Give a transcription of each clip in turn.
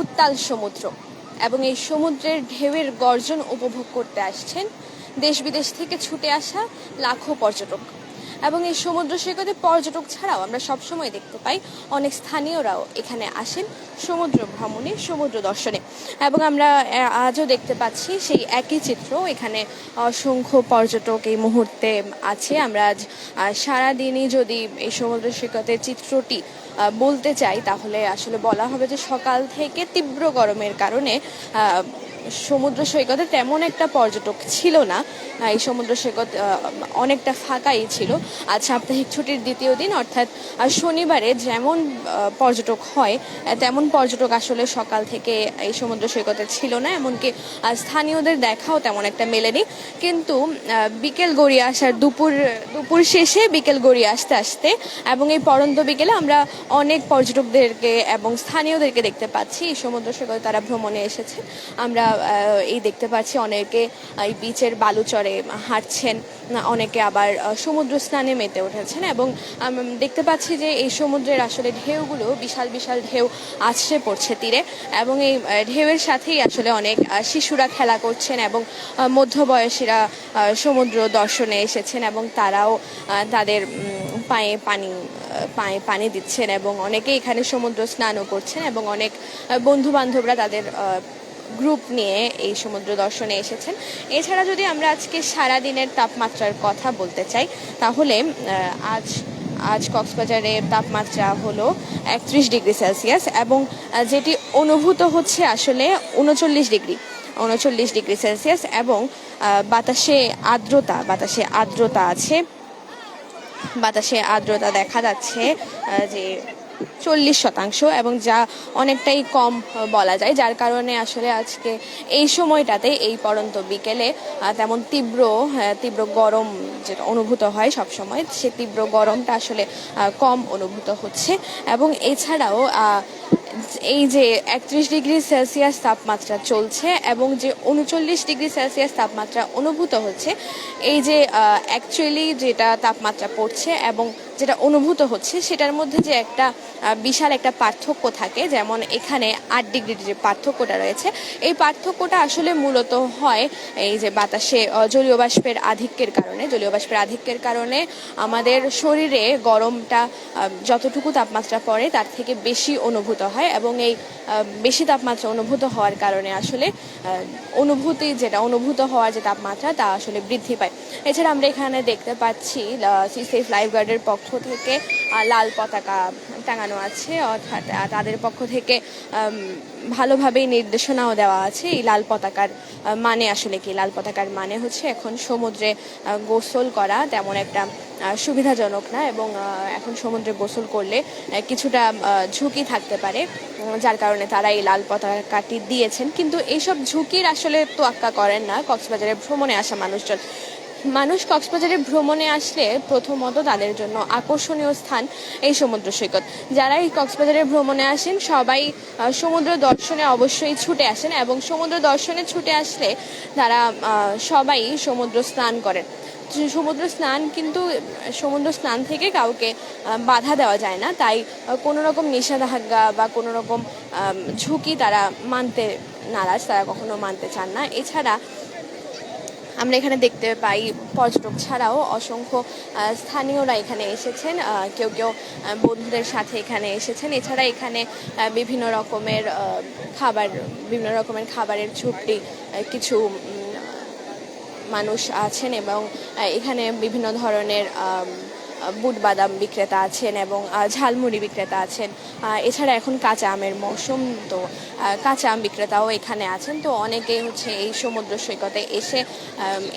উত্তাল সমুদ্র এবং এই সমুদ্রের ঢেউয়ের গর্জন উপভোগ করতে আসছেন দেশ বিদেশ থেকে ছুটে আসা লাখো পর্যটক। এবং এই সমুদ্র সৈকতে পর্যটক ছাড়াও আমরা সবসময় দেখতে পাই অনেক স্থানীয়রাও এখানে আসেন সমুদ্র ভ্রমণে, সমুদ্র দর্শনে। এবং আমরা আজও দেখতে পাচ্ছি সেই একই চিত্র। এখানে অসংখ্য পর্যটক এই মুহূর্তে আছে। আমরা আজ সারাদিনই যদি এই সমুদ্র সৈকতের চিত্রটি বলতে চাই তাহলে আসলে বলা হবে যে সকাল থেকে তীব্র গরমের কারণে সমুদ্র সৈকতে তেমন একটা পর্যটক ছিল না। এই সমুদ্র সৈকত অনেকটা ফাঁকাই ছিল। আজ সাপ্তাহিক ছুটির দ্বিতীয় দিন, অর্থাৎ শনিবারে যেমন পর্যটক হয় তেমন পর্যটক আসলে সকাল থেকে এই সমুদ্র সৈকতে ছিল না। এমনকি স্থানীয়দের দেখাও তেমন একটা মেলেনি। কিন্তু বিকেল গড়িয়ে আসার দুপুর শেষে বিকেল গড়িয়ে আসতে আসতে এবং এই পড়ন্ত বিকেলে আমরা অনেক পর্যটকদেরকে এবং স্থানীয়দেরকে দেখতে পাচ্ছি এই সমুদ্র সৈকতে তারা ভ্রমণে এসেছে। আমরা এই দেখতে পাচ্ছি অনেকে এই বিচের বালুচরে হাঁটছেন, অনেকে আবার সমুদ্র স্নানে মেতে উঠেছেন। এবং দেখতে পাচ্ছি যে এই সমুদ্রের আসলে ঢেউগুলো বিশাল বিশাল ঢেউ আসছে পড়ছে তীরে, এবং এই ঢেউয়ের সাথেই আসলে অনেক শিশুরা খেলা করছেন এবং মধ্যবয়সীরা সমুদ্র দর্শনে এসেছেন এবং তারাও তাদের পায়ে পানি দিচ্ছেন এবং অনেকে এখানে সমুদ্র স্নানও করছেন এবং অনেক বন্ধু বান্ধবরা তাদের গ্রুপ নিয়ে এই সমুদ্র দর্শনে এসেছেন। এছাড়া যদি আমরা আজকে সারা দিনের তাপমাত্রার কথা বলতে চাই তাহলে আজ কক্সবাজারে তাপমাত্রা হলো 31 ডিগ্রি সেলসিয়াস এবং যেটি অনুভূত হচ্ছে আসলে 39 ডিগ্রি সেলসিয়াস। এবং বাতাসে আর্দ্রতা আছে। বাতাসে আর্দ্রতা দেখা যাচ্ছে যে 40% এবং যা অনেকটাই কম বলা যায়, যার কারণে আসলে আজকে এই সময়টাতে এই পড়ন্ত বিকেলে তেমন তীব্র গরম যেটা অনুভূত হয় সব সময়, সে তীব্র গরমটা আসলে কম অনুভূত হচ্ছে। এবং এছাড়াও এই যে 31 ডিগ্রি সেলসিয়াস তাপমাত্রা চলছে এবং যে 39 ডিগ্রি সেলসিয়াস তাপমাত্রা অনুভূত হচ্ছে, এই যে অ্যাকচুয়ালি যেটা তাপমাত্রা পড়ছে এবং যেটা অনুভূত হচ্ছে সেটার মধ্যে যে একটা বিশাল একটা পার্থক্য থাকে। যেমন এখানে 8 ডিগ্রির যে পার্থক্যটা রয়েছে, এই পার্থক্যটা আসলে মূলত হয় এই যে বাতাসে জলীয় বাষ্পের আধিক্যের কারণে আমাদের শরীরে গরমটা যতটুকু তাপমাত্রা পড়ে তার থেকে বেশি অনুভূত হয় এবং এই বেশি তাপমাত্রা অনুভূত হওয়ার কারণে আসলে অনুভূত হওয়ার যে তাপমাত্রা তা আসলে বৃদ্ধি পায়। এছাড়া আমরা এখানে দেখতে পাচ্ছি সি সেফ লাইফগার্ডের পক্ষ থেকে লাল পতাকা টাঙানো আছে, অর্থাৎ তাদের পক্ষ থেকে ভালোভাবেই নির্দেশনাও দেওয়া আছে। এই লাল পতাকার মানে আসলে কি? লাল পতাকার মানে হচ্ছে এখন সমুদ্রে গোসল করা তেমন একটা সুবিধাজনক না এবং এখন সমুদ্রে গোসল করলে কিছুটা ঝুঁকি থাকতে পারে, যার কারণে তারা এই লাল পতাকাটি দিয়েছেন। কিন্তু এইসব ঝুঁকির আসলে তোয়াক্কা করেন না কক্সবাজারে ভ্রমণে আসা মানুষ কক্সবাজারে ভ্রমণে আসলে প্রথমত তাদের জন্য আকর্ষণীয় স্থান এই সমুদ্র সৈকত। যারা এই কক্সবাজারে ভ্রমণে আসেন সবাই সমুদ্র দর্শনে অবশ্যই ছুটে আসেন এবং সমুদ্র দর্শনে ছুটে আসলে তারা সবাই সমুদ্র স্নান করেন। সমুদ্র স্নান থেকে কাউকে বাধা দেওয়া যায় না, তাই কোনো রকম নিষেধাজ্ঞা বা কোনো রকম ঝুঁকি তারা মানতে নারাজ, তারা কখনো মানতে চান না। এছাড়া আমরা এখানে দেখতে পাই পর্যটক ছাড়াও অসংখ্য স্থানীয়রা এখানে এসেছেন, কেউ বন্ধুদের সাথে এখানে এসেছেন। এছাড়া এখানে বিভিন্ন রকমের খাবারের ঝুপড়ি কিছু মানুষ আছেন এবং এখানে বিভিন্ন ধরনের বুট বাদাম বিক্রেতা আছেন এবং ঝালমুড়ি বিক্রেতা আছেন। এছাড়া এখন কাঁচা আমের মৌসুম, তো কাঁচা আম বিক্রেতাও এখানে আছেন। তো অনেকেই এই সমুদ্র সৈকতে এসে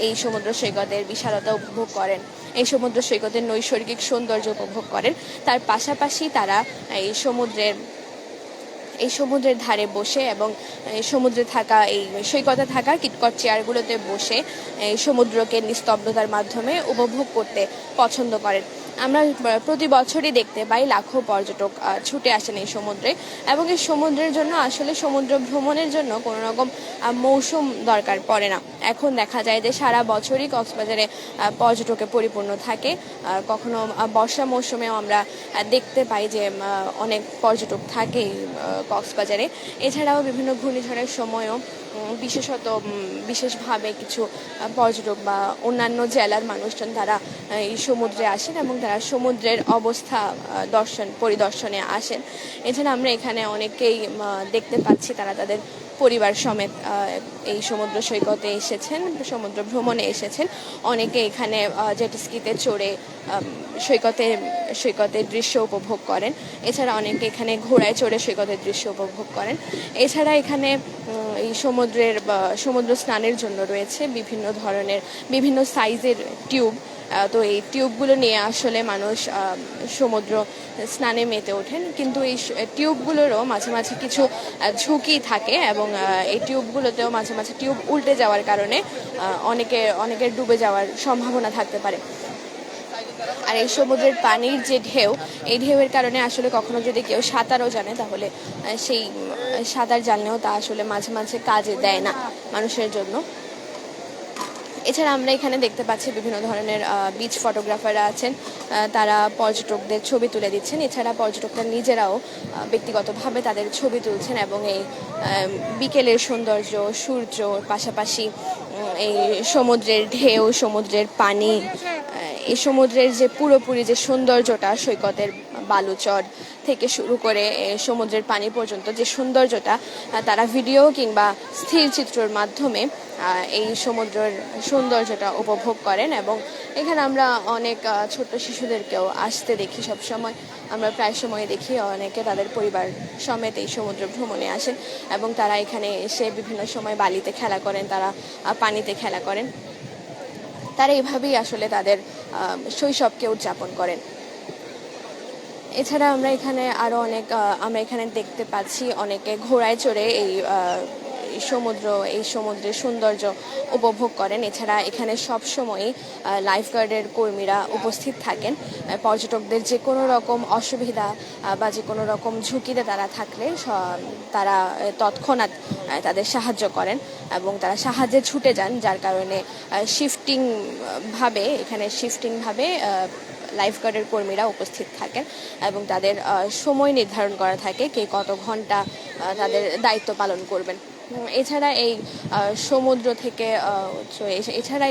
এই সমুদ্র সৈকতের বিশালতা উপভোগ করেন, এই সমুদ্র সৈকতের নৈসর্গিক সৌন্দর্য উপভোগ করেন। তার পাশাপাশি তারা এই সমুদ্রের ধারে বসে এবং সৈকতে থাকা কিটকট চেয়ারগুলোতে বসে এই সমুদ্রকে নিস্তব্ধতার মাধ্যমে উপভোগ করতে পছন্দ করেন। আমরা প্রতি বছরই দেখতে পাই লাখো পর্যটক ছুটে আসেন এই সমুদ্রে, এবং এই সমুদ্রের জন্য আসলে সমুদ্র ভ্রমণের জন্য কোনো রকম মৌসুম দরকার পড়ে না। এখন দেখা যায় যে সারা বছরই কক্সবাজারে পর্যটকে পরিপূর্ণ থাকে। কখনো বর্ষা মৌসুমেও আমরা দেখতে পাই যে অনেক পর্যটক থাকে কক্সবাজারে। এছাড়াও বিভিন্ন ঘূর্ণিঝড়ের সময়ও বিশেষভাবে কিছু পর্যটক বা অন্যান্য জেলার মানুষজন তারা এই সমুদ্রে আসেন এবং তারা সমুদ্রের অবস্থা পরিদর্শনে আসেন। এছাড়া আমরা এখানে অনেকেই দেখতে পাচ্ছি তারা তাদের পরিবার সমেত এই সমুদ্র সৈকতে এসেছেন, সমুদ্র ভ্রমণে এসেছেন। অনেকে এখানে জেট স্কিতে চড়ে সৈকতের দৃশ্য উপভোগ করেন। এছাড়া অনেকে এখানে ঘোড়ায় চড়ে সৈকতের দৃশ্য উপভোগ করেন। এছাড়া এখানে এই সমুদ্র স্নানের জন্য রয়েছে বিভিন্ন সাইজের টিউব। তো এই টিউবগুলো নিয়ে আসলে মানুষ সমুদ্র স্নানে মেতে ওঠেন, কিন্তু এই টিউবগুলোরও মাঝে মাঝে কিছু ঝুঁকি থাকে, এবং এই টিউবগুলোতেও মাঝে মাঝে টিউব উল্টে যাওয়ার কারণে অনেকের ডুবে যাওয়ার সম্ভাবনা থাকতে পারে। আর এই সমুদ্রের পানির যে ঢেউ, এই ঢেউয়ের কারণে আসলে কখনো যদি কেউ সাঁতারও জানে তাহলে সেই সাঁতার জানলেও তা আসলে মাঝে মাঝে কাজে দেয় না মানুষের জন্য। এছাড়া আমরা এখানে দেখতে পাচ্ছি বিভিন্ন ধরনের বিচ ফটোগ্রাফাররা আছেন, তারা পর্যটকদের ছবি তুলে দিচ্ছেন। এছাড়া পর্যটকরা নিজেরাও ব্যক্তিগতভাবে তাদের ছবি তুলছেন, এবং এই বিকেলের সৌন্দর্য, সূর্য, পাশাপাশি এই সমুদ্রের ঢেউ, সমুদ্রের পানি, এই সমুদ্রের যে পুরোপুরি যে সৌন্দর্যটা, সৈকতের বালুচর থেকে শুরু করে সমুদ্রের পানি পর্যন্ত যে সৌন্দর্যটা তারা ভিডিও কিংবা স্থির চিত্রের মাধ্যমে এই সমুদ্রের সৌন্দর্যটা উপভোগ করেন। এবং এখানে আমরা অনেক ছোট্ট শিশুদেরকেও আসতে দেখি। সবসময় আমরা প্রায় সময় দেখি অনেকে তাদের পরিবার সমেত এই সমুদ্র ভ্রমণে আসেন, এবং তারা এখানে এসে বিভিন্ন সময় বালিতে খেলা করেন, তারা পানিতে খেলা করেন। তারা এইভাবেই আসলে তাদের শৈশবকে উদযাপন করেন। এছাড়া আমরা এখানে দেখতে পাচ্ছি অনেকে ঘোড়ায় চড়ে এই সমুদ্রের সৌন্দর্য উপভোগ করেন। এছাড়া এখানে সবসময়ই লাইফগার্ডের কর্মীরা উপস্থিত থাকেন। পর্যটকদের যে কোনো রকম অসুবিধা বা যে কোনো রকম ঝুঁকিতে তারা থাকলে তারা তৎক্ষণাৎ তাদের সাহায্য করেন, এবং তারা সাহায্যে ছুটে যান, যার কারণে এখানে শিফটিং ভাবে লাইফগার্ডের কর্মীরা উপস্থিত থাকেন, এবং তাদের সময় নির্ধারণ করা থাকে কে কত ঘন্টা তাদের দায়িত্ব পালন করবেন। এছাড়া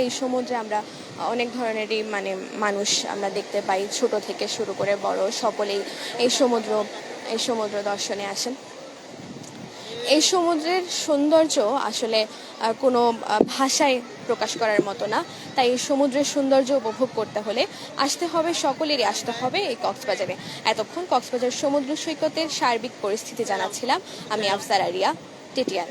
এই সমুদ্রে আমরা অনেক ধরনেরই মানুষ আমরা দেখতে পাই, ছোট থেকে শুরু করে বড় সকলেই এই সমুদ্র দর্শনে আসেন। এই সমুদ্রের সৌন্দর্য আসলে কোনো ভাষায় প্রকাশ করার মতো না। তাই এই সমুদ্রের সৌন্দর্য উপভোগ করতে হলে সকলেরই আসতে হবে এই কক্সবাজারে। এতক্ষণ কক্সবাজার সমুদ্র সৈকতের সার্বিক পরিস্থিতি জানাচ্ছিলাম আমি আফসার আরিয়া, টিটিআর।